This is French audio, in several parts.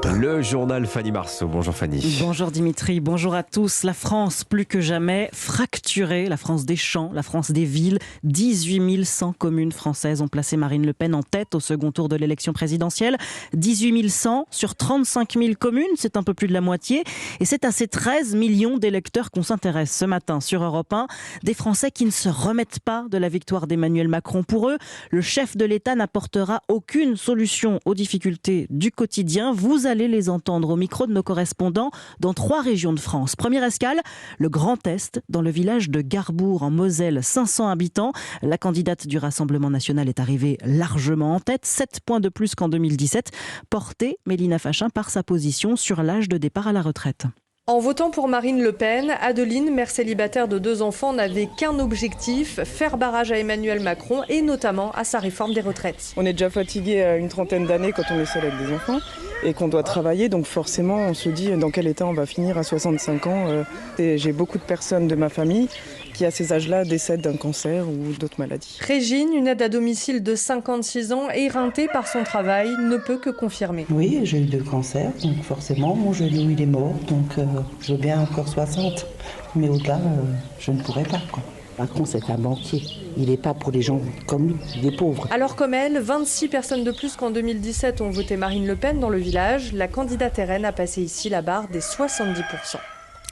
Europe 1. Le journal Fanny Marceau. Bonjour Fanny. Bonjour Dimitri, bonjour à tous. La France, plus que jamais, fracturée. La France des champs, la France des villes. 18 100 communes françaises ont placé Marine Le Pen en tête au second tour de l'élection présidentielle. 18 100 sur 35 000 communes, c'est un peu plus de la moitié. Et c'est à ces 13 millions d'électeurs qu'on s'intéresse ce matin sur Europe 1. Des Français qui ne se remettent pas de la victoire d'Emmanuel Macron. Pour eux, le chef de l'État n'apportera aucune solution aux difficultés du quotidien. Vous allez les entendre au micro de nos correspondants dans 3 régions de France. Première escale, le Grand Est, dans le village de Garbourg en Moselle, 500 habitants. La candidate du Rassemblement national est arrivée largement en tête, 7 points de plus qu'en 2017, portée, Mélina Fachin, par sa position sur l'âge de départ à la retraite. En votant pour Marine Le Pen, Adeline, mère célibataire de 2 enfants, n'avait qu'un objectif, faire barrage à Emmanuel Macron et notamment à sa réforme des retraites. On est déjà fatigué à une trentaine d'années quand on est seul avec des enfants et qu'on doit travailler, donc forcément on se dit dans quel état on va finir à 65 ans. J'ai beaucoup de personnes de ma famille qui à ces âges-là décèdent d'un cancer ou d'autres maladies. Régine, une aide à domicile de 56 ans, éreintée par son travail, ne peut que confirmer. Oui, j'ai eu 2 cancers, donc forcément mon genou il est mort, donc je veux bien encore 60, mais au-delà je ne pourrais pas quoi. Macron, c'est un banquier. Il n'est pas pour les gens comme nous, des pauvres. Alors comme elle, 26 personnes de plus qu'en 2017 ont voté Marine Le Pen dans le village. La candidate RN a passé ici la barre des 70%.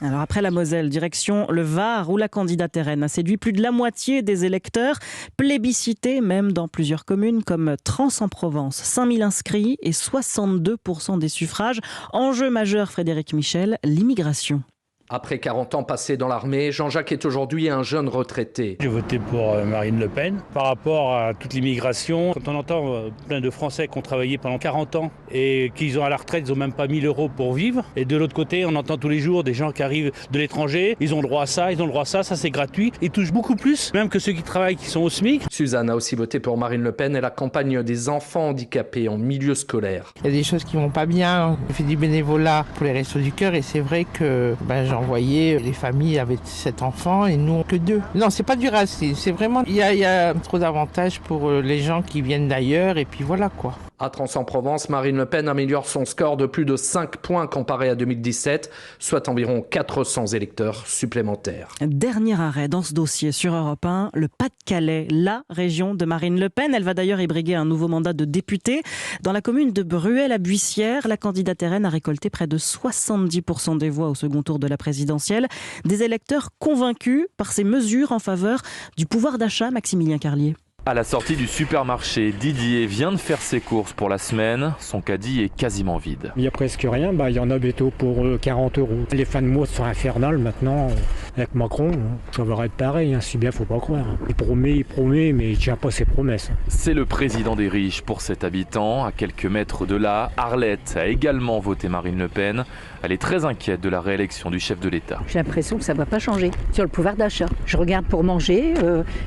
Alors après la Moselle, direction le Var, où la candidate RN a séduit plus de la moitié des électeurs, plébiscité même dans plusieurs communes comme Trans-en-Provence. 5000 inscrits et 62% des suffrages. Enjeu majeur, Frédéric Michel, l'immigration. Après 40 ans passés dans l'armée, Jean-Jacques est aujourd'hui un jeune retraité. J'ai voté pour Marine Le Pen. Par rapport à toute l'immigration, quand on entend plein de Français qui ont travaillé pendant 40 ans et qu'ils ont à la retraite, ils n'ont même pas 1000 € pour vivre. Et de l'autre côté, on entend tous les jours des gens qui arrivent de l'étranger, ils ont le droit à ça, ils ont le droit à ça, ça c'est gratuit. Ils touchent beaucoup plus, même que ceux qui travaillent, qui sont au SMIC. Suzanne a aussi voté pour Marine Le Pen. Elle accompagne des enfants handicapés en milieu scolaire. Il y a des choses qui vont pas bien. Je fais du bénévolat pour les Restos du Cœur et c'est vrai que j'envoyais les familles avec 7 enfants et nous que 2. Non, c'est pas du racisme, c'est vraiment il y a trop d'avantages pour les gens qui viennent d'ailleurs et puis voilà quoi. À Trans-en-Provence, Marine Le Pen améliore son score de plus de 5 points comparé à 2017, soit environ 400 électeurs supplémentaires. Dernier arrêt dans ce dossier sur Europe 1, le Pas-de-Calais, la région de Marine Le Pen. Elle va d'ailleurs y briguer un nouveau mandat de députée. Dans la commune de Bruay-la-Buissière, la candidate RN a récolté près de 70% des voix au second tour de la présidentielle. Des électeurs convaincus par ces mesures en faveur du pouvoir d'achat, Maximilien Carlier. À la sortie du supermarché, Didier vient de faire ses courses pour la semaine. Son caddie est quasiment vide. Il n'y a presque rien. Il y en a bientôt pour 40 €. Les fins de mois sont infernales maintenant. Avec Macron, ça va être pareil. Si bien, faut pas croire. Il promet, mais il tient pas ses promesses. C'est le président des riches pour cet habitant. À quelques mètres de là, Arlette a également voté Marine Le Pen. Elle est très inquiète de la réélection du chef de l'État. J'ai l'impression que ça ne va pas changer sur le pouvoir d'achat. Je regarde pour manger,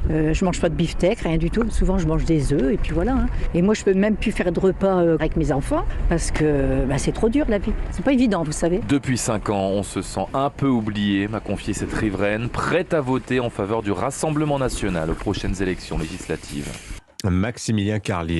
je mange pas de beefsteak, rien du tout. Souvent, je mange des œufs et puis voilà. Et moi, je peux même plus faire de repas avec mes enfants parce que c'est trop dur la vie. C'est pas évident, vous savez. Depuis 5 ans, on se sent un peu oublié, m'a confié cette riveraine, prête à voter en faveur du Rassemblement national aux prochaines élections législatives. Maximilien Carlier.